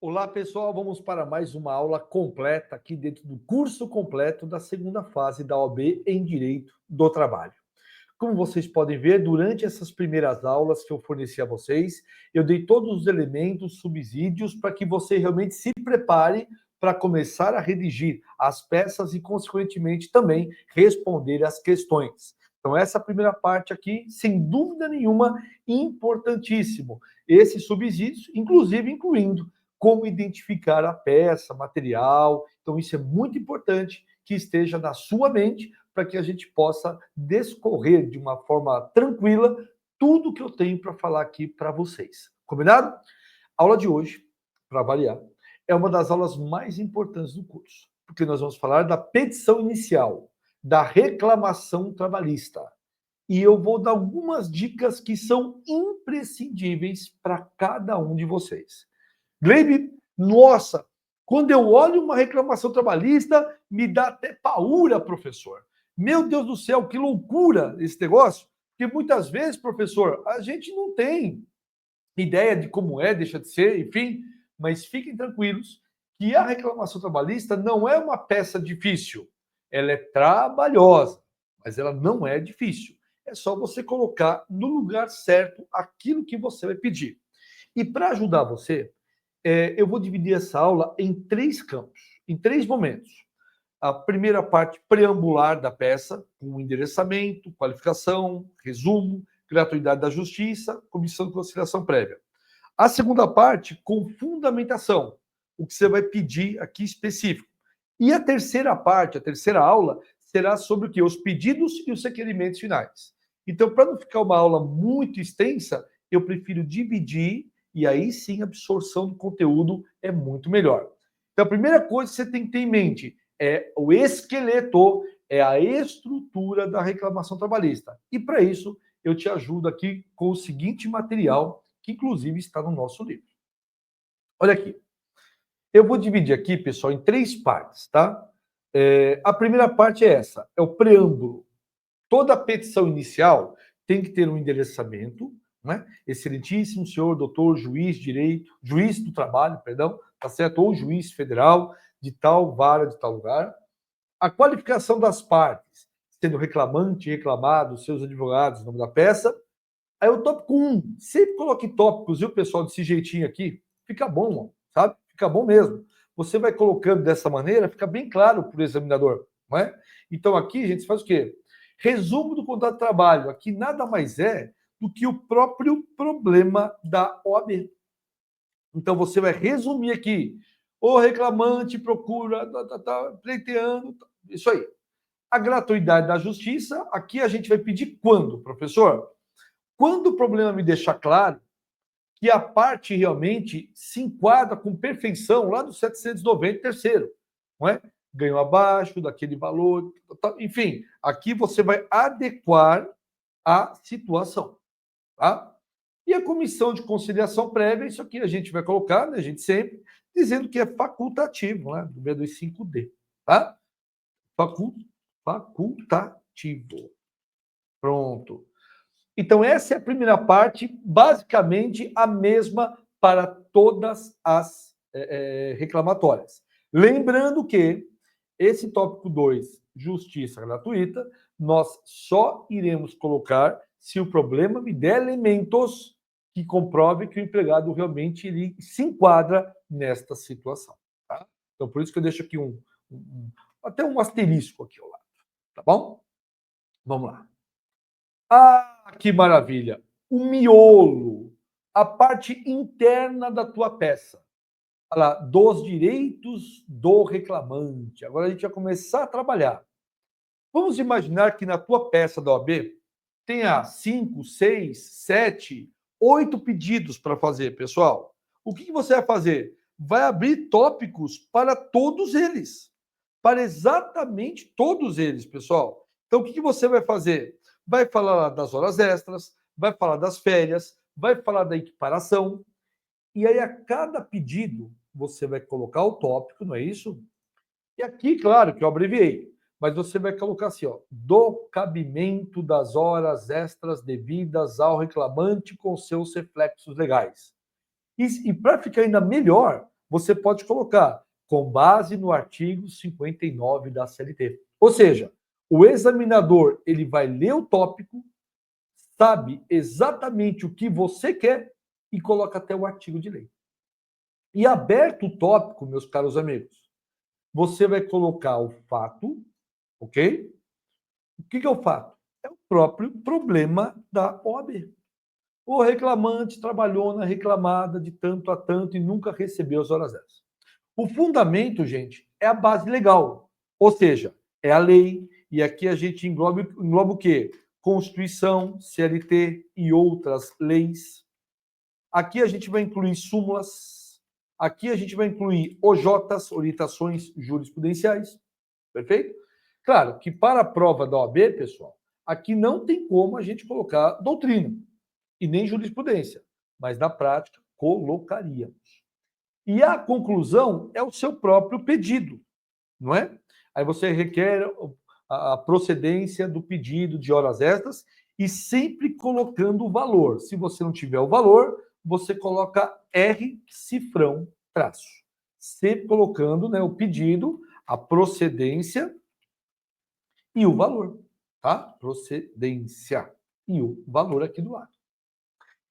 Olá, pessoal. Vamos para mais uma aula completa aqui dentro do curso completo da segunda fase da OAB em Direito do Trabalho. Como vocês podem ver, durante essas primeiras aulas que eu forneci a vocês, eu dei todos os elementos, subsídios, para que você realmente se prepare para começar a redigir as peças e, consequentemente, também responder as questões. Então, essa primeira parte aqui, sem dúvida nenhuma, importantíssimo. Esses subsídios, inclusive incluindo como identificar a peça, material. Então, isso é muito importante que esteja na sua mente para que a gente possa discorrer de uma forma tranquila tudo que eu tenho para falar aqui para vocês. Combinado? A aula de hoje, para variar, é uma das aulas mais importantes do curso, porque nós vamos falar da petição inicial, da reclamação trabalhista. E eu vou dar algumas dicas que são imprescindíveis para cada um de vocês. Gleibe, nossa, quando eu olho uma reclamação trabalhista, me dá até paura, professor. Meu Deus do céu, que loucura esse negócio. Porque muitas vezes, professor, a gente não tem ideia de como é, deixa de ser, enfim, mas fiquem tranquilos que a reclamação trabalhista não é uma peça difícil. Ela é trabalhosa, mas ela não é difícil. É só você colocar no lugar certo aquilo que você vai pedir. E para ajudar você, eu vou dividir essa aula em três campos, em três momentos. A primeira parte preambular da peça, com endereçamento, qualificação, resumo, gratuidade da justiça, comissão de conciliação prévia. A segunda parte, com fundamentação, o que você vai pedir aqui específico. E a terceira parte, a terceira aula, será sobre o que? Os pedidos e os requerimentos finais. Então, para não ficar uma aula muito extensa, eu prefiro dividir e aí sim a absorção do conteúdo é muito melhor. Então, a primeira coisa que você tem que ter em mente é o esqueleto, é a estrutura da reclamação trabalhista. E para isso, eu te ajudo aqui com o seguinte material, que inclusive está no nosso livro. Olha aqui. Eu vou dividir aqui, pessoal, em três partes, tá? A primeira parte é essa, é o preâmbulo. Toda petição inicial tem que ter um endereçamento, né? Excelentíssimo senhor, doutor, juiz do trabalho, perdão, tá certo? Ou juiz federal de tal vara, de tal lugar. A qualificação das partes, sendo reclamante, reclamado, seus advogados, nome da peça. Aí o tópico 1, sempre coloque tópicos, viu, pessoal, desse jeitinho aqui, fica bom, sabe? Fica bom mesmo. Você vai colocando dessa maneira, fica bem claro para o examinador, não é? Então aqui, gente, faz o quê? Resumo do contrato de trabalho. Aqui nada mais é do que o próprio problema da OAB. Então você vai resumir aqui. O reclamante procura, pleiteando, isso aí. A gratuidade da justiça, aqui a gente vai pedir quando, professor? Quando o problema me deixar claro que a parte realmente se enquadra com perfeição lá do 793º, não é? Ganho abaixo daquele valor, enfim, aqui você vai adequar a situação, tá? E a comissão de conciliação prévia, isso aqui a gente vai colocar, né, a gente sempre, dizendo que é facultativo, né, do 625D, tá? Facultativo. Pronto. Então, essa é a primeira parte, basicamente a mesma para todas as reclamatórias. Lembrando que esse tópico 2, justiça gratuita, nós só iremos colocar se o problema me der elementos que comprovem que o empregado realmente ele se enquadra nesta situação. Tá? Então, por isso que eu deixo aqui até um asterisco aqui ao lado. Tá bom? Vamos lá. Ah, que maravilha! O miolo, a parte interna da tua peça. Olha lá, dos direitos do reclamante. Agora a gente vai começar a trabalhar. Vamos imaginar que na tua peça da OAB tenha 5, 6, 7, 8 pedidos para fazer, pessoal. O que você vai fazer? Vai abrir tópicos para todos eles. Para exatamente todos eles, pessoal. Então, o que você vai fazer? Vai falar das horas extras, vai falar das férias, vai falar da equiparação. E aí, a cada pedido, você vai colocar o tópico, não é isso? E aqui, claro, que eu abreviei, mas você vai colocar assim, ó, do cabimento das horas extras devidas ao reclamante com seus reflexos legais. E para ficar ainda melhor, você pode colocar com base no artigo 59 da CLT. Ou seja, o examinador ele vai ler o tópico, sabe exatamente o que você quer e coloca até o artigo de lei. E aberto o tópico, meus caros amigos, você vai colocar o fato, ok? O que é o fato? É o próprio problema da OAB. O reclamante trabalhou na reclamada de tanto a tanto e nunca recebeu as horas extras. O fundamento, gente, é a base legal. Ou seja, é a lei. E aqui a gente engloba o quê? Constituição, CLT e outras leis. Aqui a gente vai incluir súmulas. Aqui a gente vai incluir OJs, orientações jurisprudenciais. Perfeito? Claro que para a prova da OAB, pessoal, aqui não tem como a gente colocar doutrina e nem jurisprudência, mas na prática colocaríamos. E a conclusão é o seu próprio pedido, não é? Aí você requer a procedência do pedido de horas extras e sempre colocando o valor. Se você não tiver o valor, você coloca R cifrão traço. Sempre colocando, né, o pedido, a procedência e o valor, tá? Procedência e o valor aqui do lado.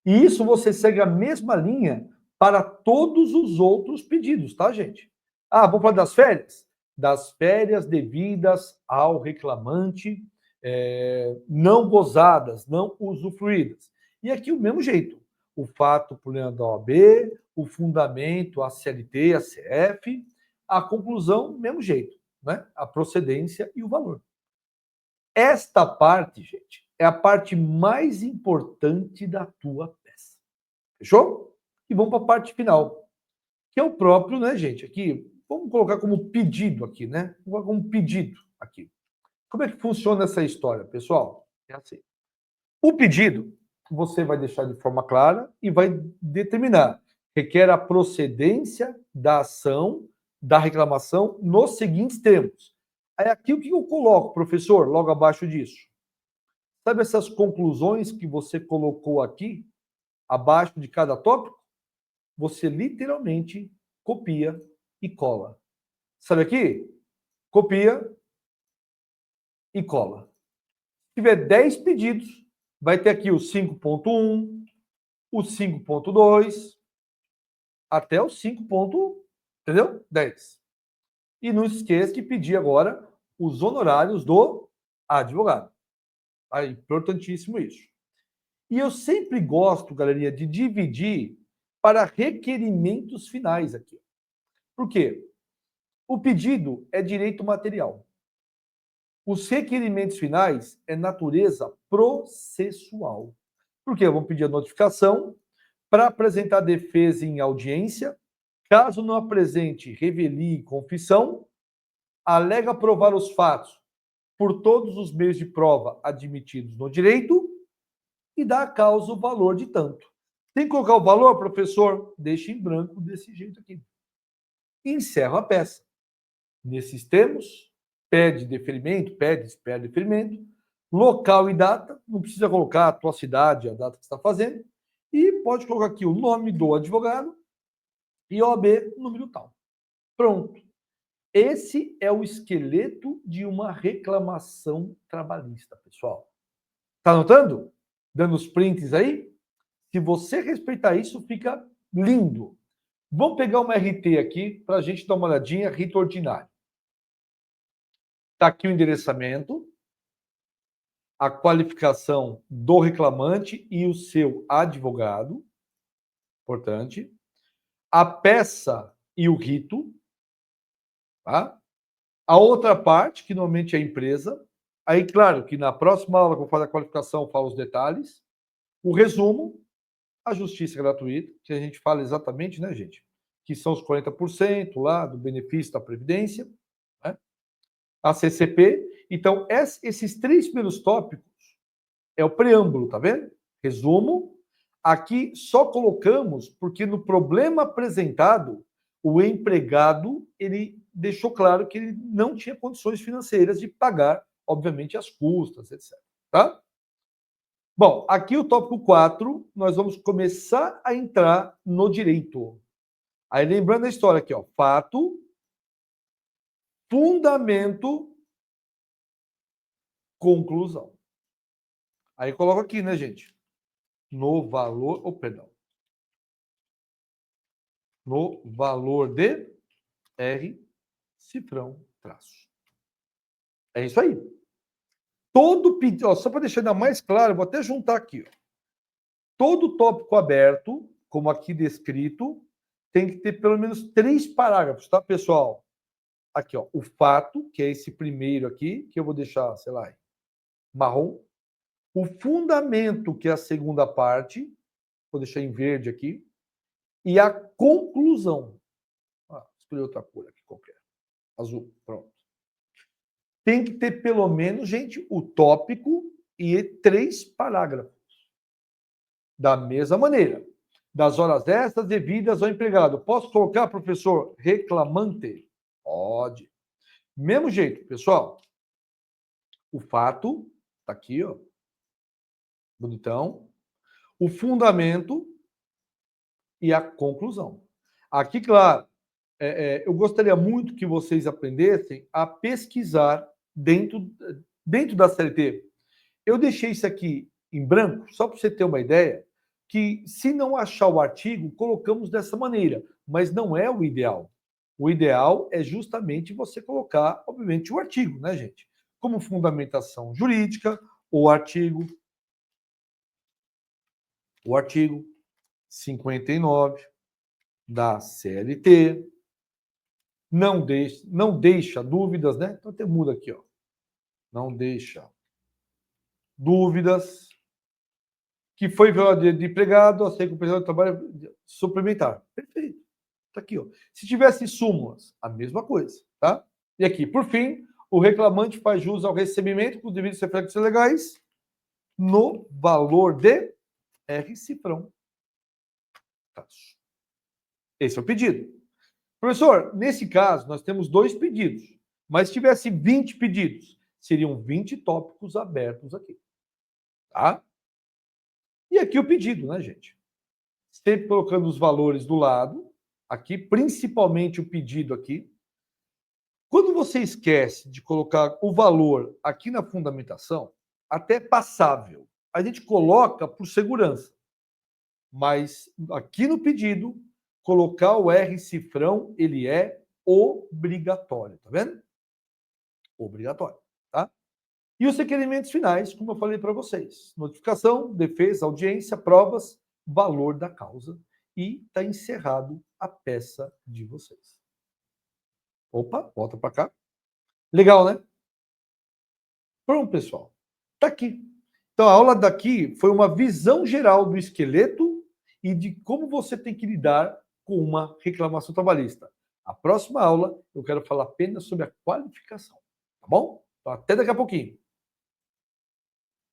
E isso você segue a mesma linha para todos os outros pedidos, tá, gente? Ah, vamos falar das férias? Das férias devidas ao reclamante, não gozadas, não usufruídas. E aqui o mesmo jeito. O fato por lei da OAB, o fundamento, a CLT, a CF, a conclusão, mesmo jeito, né? A procedência e o valor. Esta parte, gente, é a parte mais importante da tua peça. Fechou? E vamos para a parte final, que é o próprio, né, gente? Aqui, vamos colocar como pedido aqui, né? Vamos colocar como pedido aqui. Como é que funciona essa história, pessoal? É assim. O pedido, você vai deixar de forma clara e vai determinar. Requer a procedência da ação, da reclamação, nos seguintes termos. Aí aqui o que eu coloco, professor, logo abaixo disso? Sabe essas conclusões que você colocou aqui, abaixo de cada tópico? Você literalmente copia e cola. Sabe aqui? Copia e cola. Se tiver 10 pedidos, vai ter aqui o 5.1, o 5.2, até o 5. Entendeu? 10. E não esqueça de pedir agora os honorários do advogado. É importantíssimo isso. E eu sempre gosto, galerinha, de dividir para requerimentos finais aqui. Por quê? O pedido é direito material. Os requerimentos finais é natureza processual. Por quê? Vamos pedir a notificação para apresentar defesa em audiência. Caso não apresente revelia e confissão, alega provar os fatos por todos os meios de prova admitidos no direito e dá à causa o valor de tanto. Tem que colocar o valor, professor? Deixa em branco desse jeito aqui. Encerro a peça. Nesses termos, pede deferimento, espera deferimento, local e data, não precisa colocar a tua cidade, a data que você está fazendo, e pode colocar aqui o nome do advogado e OAB, número tal. Pronto. Esse é o esqueleto de uma reclamação trabalhista, pessoal. Tá anotando? Dando os prints aí? Se você respeitar isso, fica lindo. Vamos pegar uma RT aqui para a gente dar uma olhadinha, rito ordinário. Está aqui o endereçamento, a qualificação do reclamante e o seu advogado, importante, a peça e o rito, tá? A outra parte, que normalmente é a empresa, aí, claro, que na próxima aula que eu vou fazer a qualificação, eu falo os detalhes, o resumo, a justiça gratuita, que a gente fala exatamente, né, gente? Que são os 40% lá do benefício da Previdência, né? A CCP. Então, esses 3 primeiros tópicos é o preâmbulo, tá vendo? Resumo. Aqui só colocamos porque no problema apresentado, o empregado, ele deixou claro que ele não tinha condições financeiras de pagar, obviamente, as custas, etc. Tá? Bom, aqui o tópico 4, nós vamos começar a entrar no direito. Aí lembrando a história aqui, ó, fato, fundamento, conclusão. Aí coloco aqui, né, gente? No valor, perdão. No valor de R, cifrão, traço. É isso aí. Todo pedido, só para deixar ainda mais claro, vou até juntar aqui. Ó. Todo tópico aberto, como aqui descrito, tem que ter pelo menos 3 parágrafos, tá, pessoal? Aqui, ó, o fato, que é esse primeiro aqui, que eu vou deixar, sei lá, marrom. O fundamento, que é a segunda parte, vou deixar em verde aqui. E a conclusão. Escolhi outra cor aqui qualquer. Azul, pronto. Tem que ter pelo menos, gente, o tópico e 3 parágrafos. Da mesma maneira. Das horas extras devidas ao empregado. Posso colocar, professor, reclamante? Pode. Mesmo jeito, pessoal. O fato, tá aqui, ó. Bonitão. O fundamento e a conclusão. Aqui, claro, eu gostaria muito que vocês aprendessem a pesquisar dentro da CLT. Eu deixei isso aqui em branco, só para você ter uma ideia, que se não achar o artigo, colocamos dessa maneira, mas não é o ideal. O ideal é justamente você colocar, obviamente, o artigo, né, gente? Como fundamentação jurídica, o artigo 59 da CLT, não deixa dúvidas, né? Então, até muda aqui, ó. Não deixa dúvidas, que foi violado de empregado, a ser compensado de trabalho suplementar. Perfeito. Está aqui, ó. Se tivesse súmulas, a mesma coisa, tá? E aqui, por fim, o reclamante faz jus ao recebimento com devidos reflexos legais no valor de R cifrão. Esse é o pedido. Professor, nesse caso, nós temos 2 pedidos, mas se tivesse 20 pedidos, seriam 20 tópicos abertos aqui. Tá? E aqui o pedido, né, gente? Sempre colocando os valores do lado, aqui, principalmente o pedido aqui. Quando você esquece de colocar o valor aqui na fundamentação, até é passável. A gente coloca por segurança. Mas aqui no pedido, colocar o R cifrão, ele é obrigatório, tá vendo? Obrigatório, tá? E os requerimentos finais, como eu falei para vocês: notificação, defesa, audiência, provas, valor da causa. E está encerrado a peça de vocês. Opa, volta para cá. Legal, né? Pronto, pessoal. Está aqui. Então, a aula daqui foi uma visão geral do esqueleto e de como você tem que lidar com uma reclamação trabalhista. A próxima aula, eu quero falar apenas sobre a qualificação. Tá bom? Então, até daqui a pouquinho.